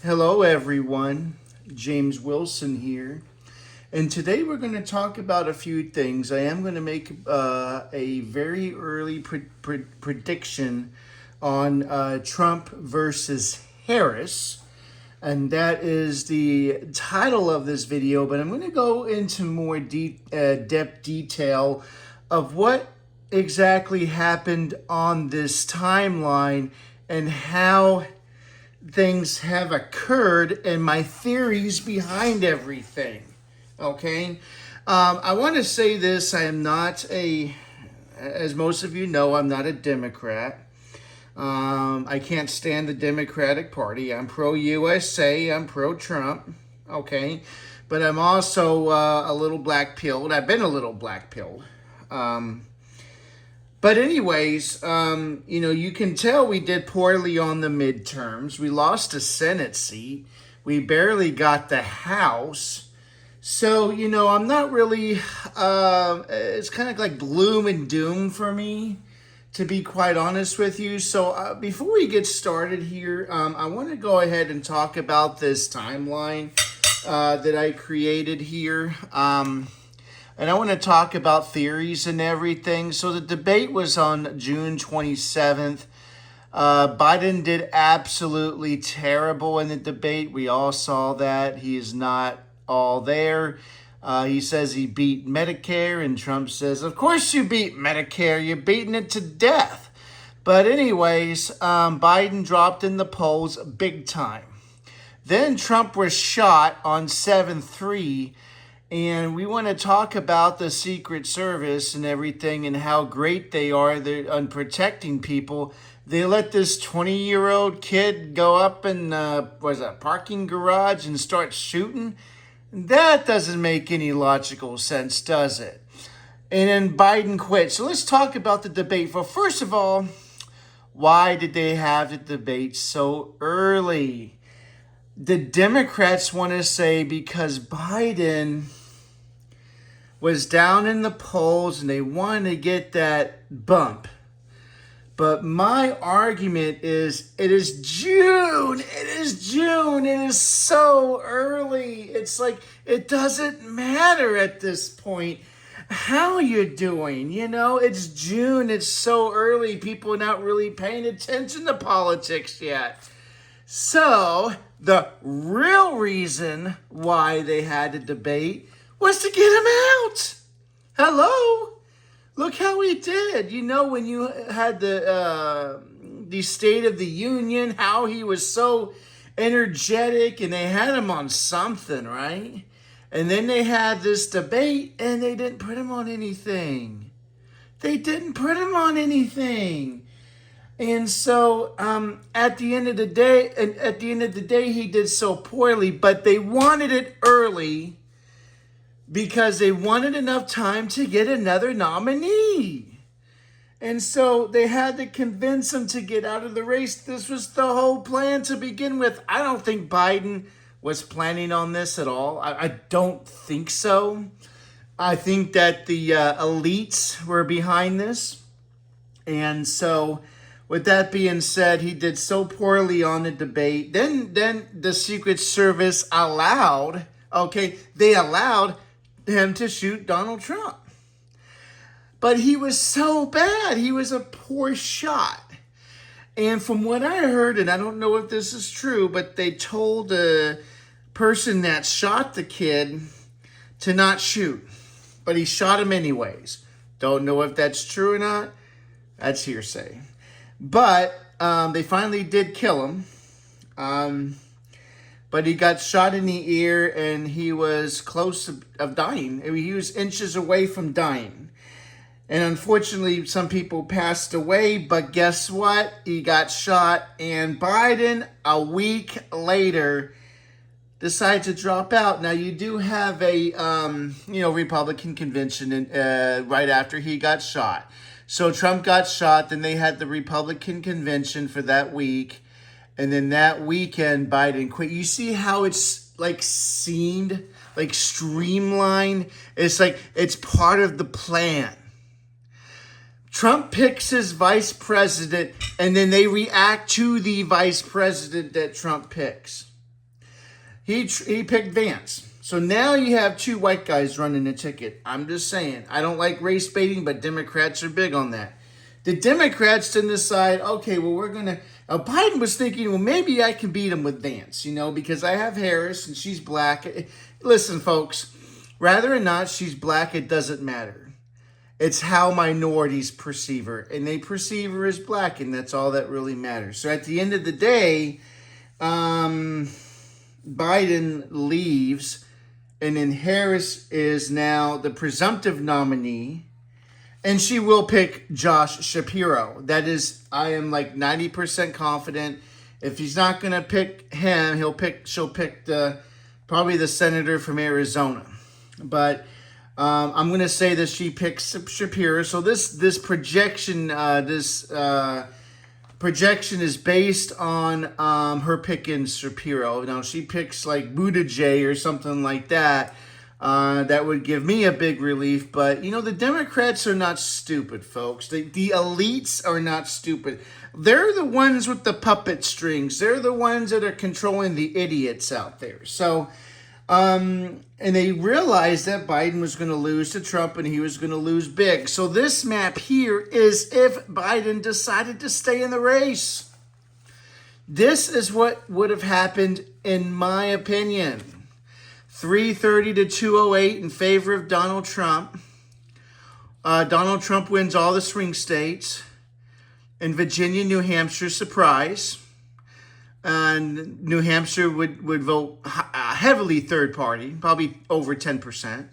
Hello, everyone. James Wilson here. And today we're going to talk about a few things. I am going to make a very early prediction on Trump versus Harris. And that is the title of this video. But I'm going to go into more depth detail of what exactly happened on this timeline and how things have occurred and my theories behind everything. Okay. I want to say this. I am not as most of you know, I'm not a Democrat. I can't stand the Democratic Party. I'm pro-USA. I'm pro-Trump. Okay. But I'm also a little black-pilled. I've been a little black-pilled. But anyways, you can tell we did poorly on the midterms. We lost a Senate seat. We barely got the House. So, I'm not really, it's kind of like gloom and doom for me, to be quite honest with you. So before we get started here, I want to go ahead and talk about this timeline that I created here. And I want to talk about theories and everything. So the debate was on June 27th. Biden did absolutely terrible in the debate. We all saw that. He is not all there. He says he beat Medicare, and Trump says, of course you beat Medicare. You're beating it to death. But anyways, Biden dropped in the polls big time. Then Trump was shot on 7/3. And we want to talk about the Secret Service and everything and how great they are on protecting people. They let this 20-year-old kid go up in a parking garage and start shooting. That doesn't make any logical sense, does it? And then Biden quit. So let's talk about the debate. Well, first of all, why did they have the debate so early? The Democrats want to say because Biden was down in the polls and they wanted to get that bump. But my argument is it is June. It is June. It is so early. It's like it doesn't matter at this point how you're doing. It's June. It's so early. People are not really paying attention to politics yet. So the real reason why they had a debate was to get him out. Hello? Look how he did. When you had the State of the Union, how he was so energetic, and they had him on something, right? And then they had this debate, and they didn't put him on anything. They didn't put him on anything. And so at the end of the day, he did so poorly, but they wanted it early because they wanted enough time to get another nominee. And so they had to convince him to get out of the race. This was the whole plan to begin with. I don't think Biden was planning on this at all. I don't think so. I think that the elites were behind this. And so with that being said, he did so poorly on the debate. Then the Secret Service allowed him to shoot Donald Trump. But he was so bad. He was a poor shot. And from what I heard, and I don't know if this is true, but they told the person that shot the kid to not shoot. But he shot him anyways. Don't know if that's true or not. That's hearsay. But they finally did kill him. But he got shot in the ear, and he was close of dying. I mean, he was inches away from dying. And unfortunately, some people passed away, but guess what? He got shot, and Biden, a week later, decided to drop out. Now, you do have a, Republican convention right after he got shot. So Trump got shot, then they had the Republican convention for that week. And then that weekend, Biden quit. You see how it's seemed, streamlined? It's it's part of the plan. Trump picks his vice president, and then they react to the vice president that Trump picks. he picked Vance. So now you have two white guys running the ticket. I'm just saying, I don't like race baiting, but Democrats are big on that. The Democrats didn't decide, okay, well, we're going to... Biden was thinking, well, maybe I can beat him with Vance, because I have Harris and she's black. Listen, folks, rather or not she's black, it doesn't matter. It's how minorities perceive her, and they perceive her as black, and that's all that really matters. So at the end of the day, Biden leaves, and then Harris is now the presumptive nominee, and she will pick Josh Shapiro. That is, I am like 90% confident. If he's not going to pick him, she'll pick probably the senator from Arizona. But I'm going to say that she picks Shapiro. So this projection is based on her picking Shapiro. Now, she picks like Buttigieg or something like that. That would give me a big relief. But, the Democrats are not stupid, folks. The elites are not stupid. They're the ones with the puppet strings. They're the ones that are controlling the idiots out there. So, and they realized that Biden was going to lose to Trump and he was going to lose big. So this map here is if Biden decided to stay in the race. This is what would have happened, in my opinion. 330 to 208 in favor of Donald Trump. Donald Trump wins all the swing states. In Virginia, New Hampshire, surprise. And New Hampshire would vote heavily third party, probably over 10%.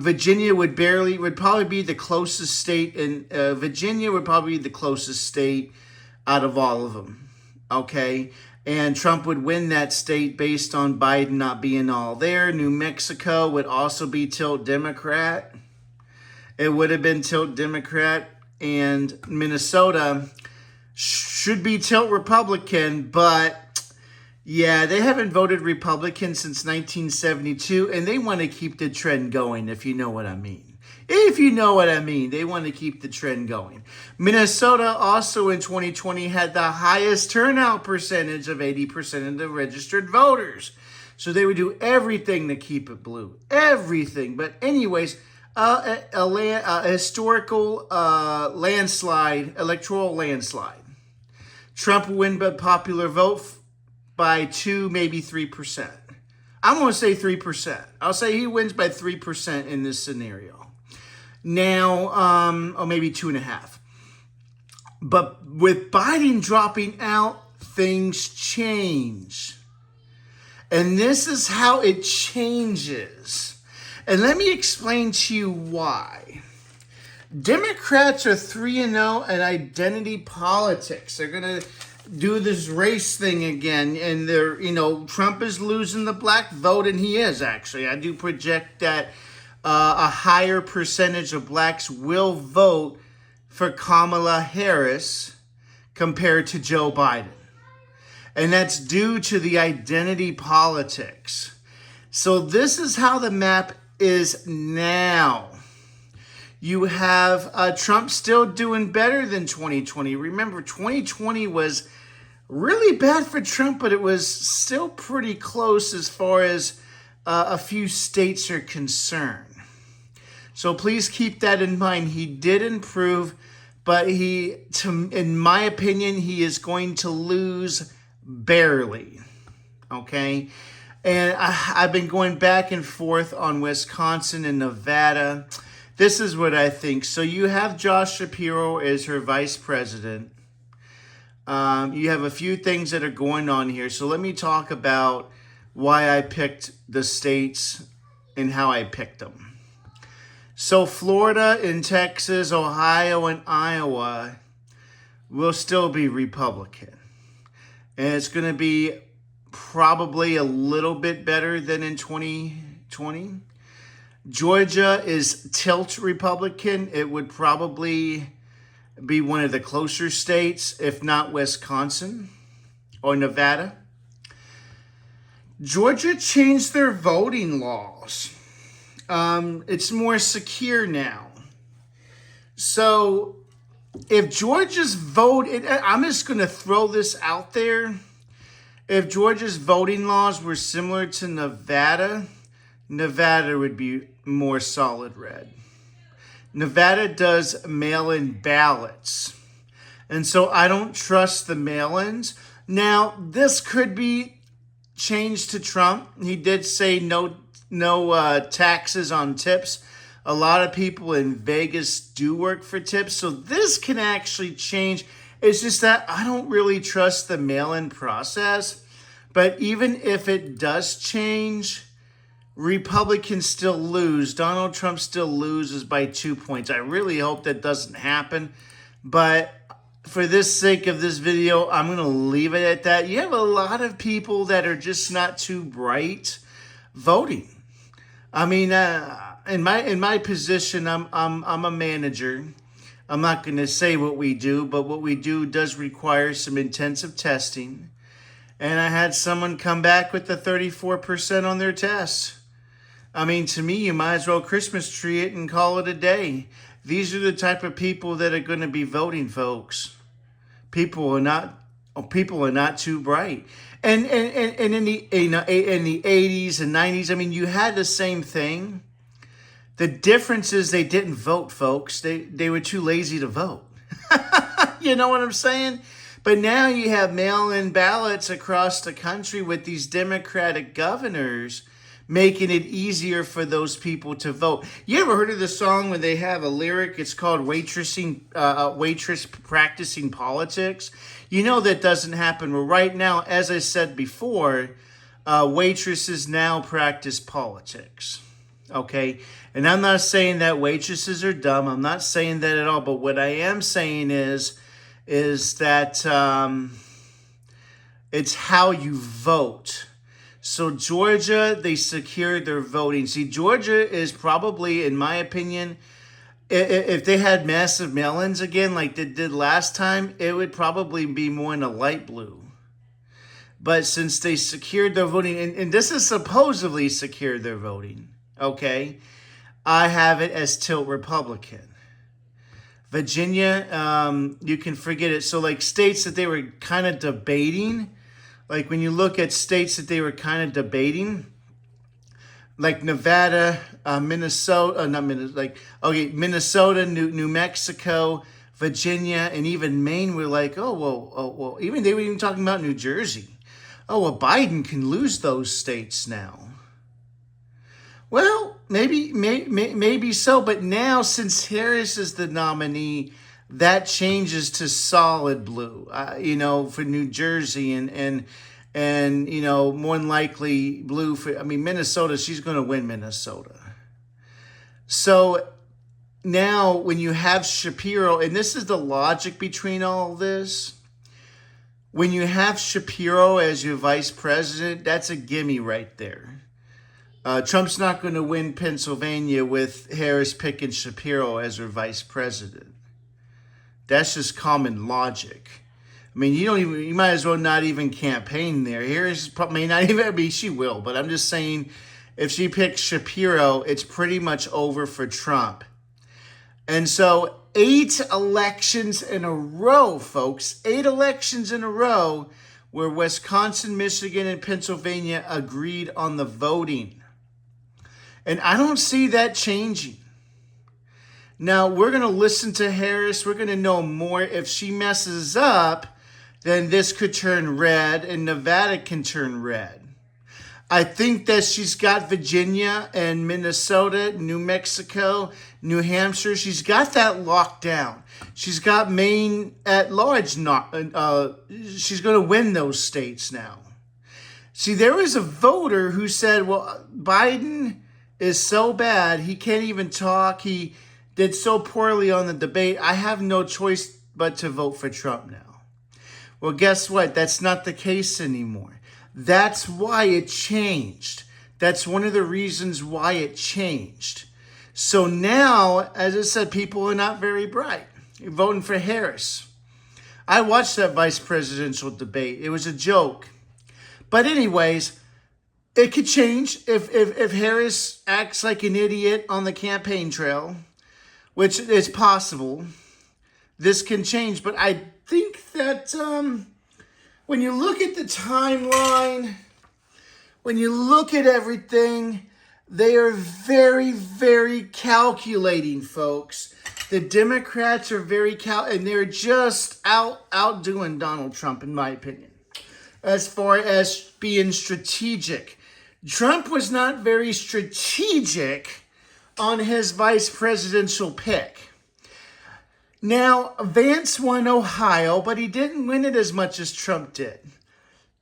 Virginia would probably be the closest state, and Virginia would probably be the closest state out of all of them. Okay? And Trump would win that state based on Biden not being all there. New Mexico would also be tilt Democrat. It would have been tilt Democrat. And Minnesota should be tilt Republican. But, yeah, they haven't voted Republican since 1972. And they want to keep the trend going, if you know what I mean. If you know what I mean, they want to keep the trend going. Minnesota also in 2020 had the highest turnout percentage of 80% of the registered voters. So they would do everything to keep it blue. Everything. But anyways, a historical landslide, electoral landslide. Trump will win by popular vote by 2, maybe 3%. I'm going to say 3%. I'll say he wins by 3% in this scenario. Now, or maybe 2.5. But with Biden dropping out, things change. And this is how it changes. And let me explain to you why. Democrats are 3-0 in identity politics. They're going to do this race thing again. And Trump is losing the black vote, and he is actually. I do project that a higher percentage of blacks will vote for Kamala Harris compared to Joe Biden. And that's due to the identity politics. So this is how the map is now. You have Trump still doing better than 2020. Remember, 2020 was really bad for Trump, but it was still pretty close as far as a few states are concerned. So please keep that in mind. He did improve, but in my opinion, he is going to lose barely. Okay? And I've been going back and forth on Wisconsin and Nevada. This is what I think. So you have Josh Shapiro as her vice president. You have a few things that are going on here. So let me talk about why I picked the states and how I picked them. So Florida and Texas, Ohio and Iowa will still be Republican. And it's going to be probably a little bit better than in 2020. Georgia is tilt Republican. It would probably be one of the closer states, if not Wisconsin or Nevada. Georgia changed their voting laws. It's more secure now. So if Georgia's vote, I'm just going to throw this out there. if Georgia's voting laws were similar to Nevada, Nevada would be more solid red. Nevada does mail-in ballots. And so I don't trust the mail-ins. Now, this could be changed to Trump. He did say no taxes on tips. A lot of people in Vegas do work for tips. So this can actually change. It's just that I don't really trust the mail-in process. But even if it does change, Republicans still lose. Donald Trump still loses by 2 points. I really hope that doesn't happen. But for this sake of this video, I'm going to leave it at that. You have a lot of people that are just not too bright voting. I mean, in my position, I'm a manager. I'm not going to say what we do, but what we do does require some intensive testing. And I had someone come back with a 34% on their test. I mean, to me, you might as well Christmas tree it and call it a day. These are the type of people that are going to be voting, folks. People are not too bright. And in the 80s and 90s, I mean, you had the same thing. The difference is they didn't vote, folks. They were too lazy to vote. You know what I'm saying? But now you have mail-in ballots across the country with these Democratic governors making it easier for those people to vote. You ever heard of the song when they have a lyric? It's called Waitress Practicing Politics. You know that doesn't happen. Well, right now, as I said before, waitresses now practice politics. Okay? And I'm not saying that waitresses are dumb. I'm not saying that at all. But what I am saying is that it's how you vote. So Georgia, they secured their voting. See, Georgia is probably, in my opinion, if they had massive mail-ins again like they did last time, it would probably be more in a light blue. But since they secured their voting, and this is supposedly secured their voting, okay, I have it as tilt Republican. Virginia, you can forget it. So like states that they were kind of debating, like when you look at states that they were kind of debating, like Nevada, Minnesota, Minnesota, New Mexico, Virginia, and even Maine were like, well, even they were even talking about New Jersey. Oh, well, Biden can lose those states now. Well, maybe so, but now since Harris is the nominee, that changes to solid blue, for New Jersey and more than likely blue for, Minnesota, she's going to win Minnesota. So now when you have Shapiro, and this is the logic between all this, when you have Shapiro as your vice president, that's a gimme right there. Trump's not going to win Pennsylvania with Harris picking Shapiro as her vice president. That's just common logic. I mean, you might as well not even campaign there. Harris may not even she will, but I'm just saying, if she picks Shapiro, it's pretty much over for Trump. And so 8 elections in a row, folks, 8 elections in a row where Wisconsin, Michigan, and Pennsylvania agreed on the voting. And I don't see that changing. Now, we're going to listen to Harris. We're going to know more. If she messes up, then this could turn red and Nevada can turn red. I think that she's got Virginia and Minnesota, New Mexico, New Hampshire. She's got that locked down. She's got Maine at large. She's going to win those states now. See, there was a voter who said, well, Biden is so bad, he can't even talk. He did so poorly on the debate. I have no choice but to vote for Trump now. Well, guess what? That's not the case anymore. That's why it changed. That's one of the reasons why it changed. So now, as I said, people are not very bright. You're voting for Harris. I watched that vice presidential debate. It was a joke. But anyways, it could change if Harris acts like an idiot on the campaign trail, which is possible. This can change, but I think that, when you look at the timeline, when you look at everything, they are very, very calculating, folks. The Democrats are very and they're just outdoing Donald Trump, in my opinion, as far as being strategic. Trump was not very strategic on his vice presidential pick. Now, Vance won Ohio, but he didn't win it as much as Trump did.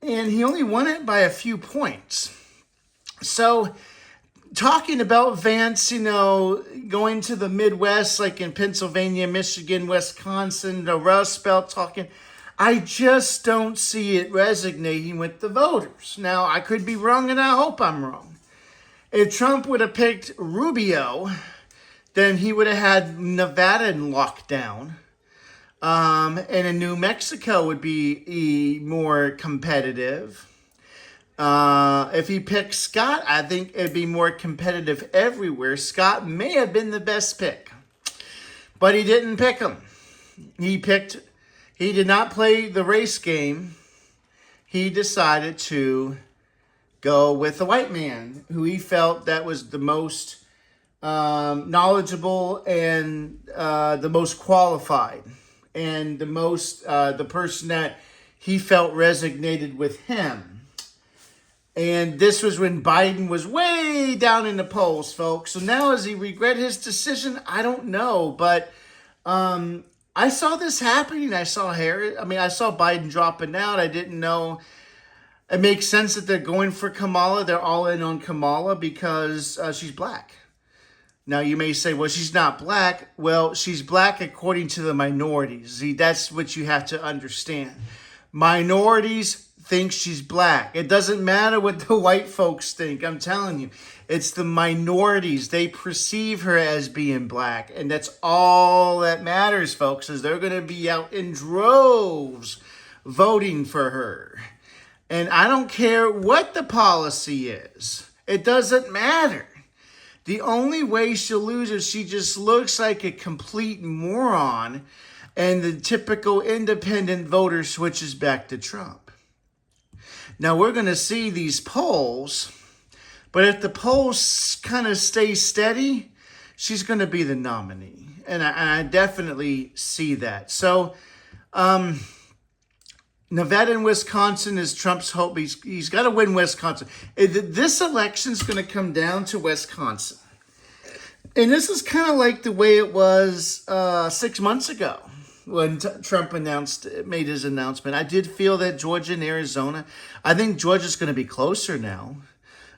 And he only won it by a few points. So, talking about Vance, going to the Midwest, like in Pennsylvania, Michigan, Wisconsin, the Rust Belt, talking, I just don't see it resonating with the voters. Now, I could be wrong, and I hope I'm wrong. If Trump would have picked Rubio, then he would have had Nevada in lockdown. And in New Mexico would be more competitive. If he picked Scott, I think it'd be more competitive everywhere. Scott may have been the best pick, but he didn't pick him. He did not play the race game. He decided to go with the white man, who he felt that was the most knowledgeable and the most qualified, and the person that he felt resonated with him. And this was when Biden was way down in the polls, folks. So now, does he regret his decision? I don't know, but I saw this happening. I saw Biden dropping out. I didn't know. It makes sense that they're going for Kamala. They're all in on Kamala because she's black. Now, you may say, well, she's not black. Well, she's black according to the minorities. See, that's what you have to understand. Minorities think she's black. It doesn't matter what the white folks think. I'm telling you, it's the minorities. They perceive her as being black. And that's all that matters, folks, is they're going to be out in droves voting for her. And I don't care what the policy is. It doesn't matter. The only way she'll lose is she just looks like a complete moron, and the typical independent voter switches back to Trump. Now, we're going to see these polls, but if the polls kind of stay steady, she's going to be the nominee. And I definitely see that. So, Nevada and Wisconsin is Trump's hope. He's got to win Wisconsin. This election's going to come down to Wisconsin. And this is kind of like the way it was 6 months ago when Trump made his announcement. I did feel that Georgia and Arizona, I think Georgia's going to be closer now.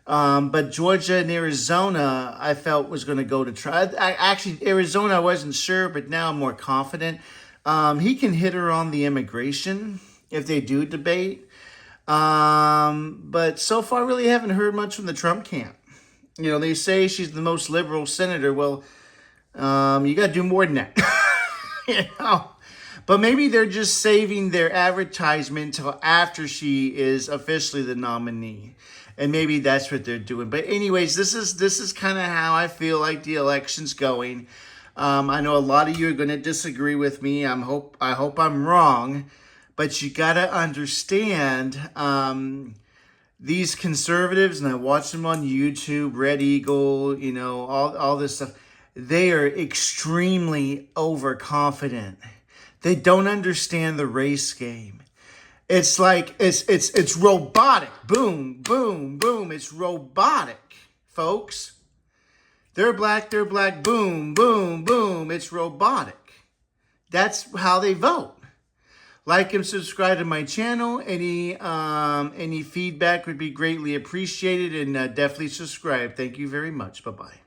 But Georgia and Arizona, I felt was going to go to Trump. Actually, Arizona, I wasn't sure, but now I'm more confident. He can hit her on the immigration if they do debate. But so far, really haven't heard much from the Trump camp. They say she's the most liberal senator. Well, you got to do more than that. But maybe they're just saving their advertisement until after she is officially the nominee. And maybe that's what they're doing. But anyways, this is kind of how I feel like the election's going. I know a lot of you are going to disagree with me. I hope I'm wrong. But you got to understand, these conservatives, and I watch them on YouTube, Red Eagle, all this stuff, they are extremely overconfident. They don't understand the race game. It's like, it's robotic. Boom, boom, boom. It's robotic, folks. They're black, boom, boom, boom. It's robotic. That's how they vote. Like and subscribe to my channel. Any feedback would be greatly appreciated, and definitely subscribe. Thank you very much. Bye-bye.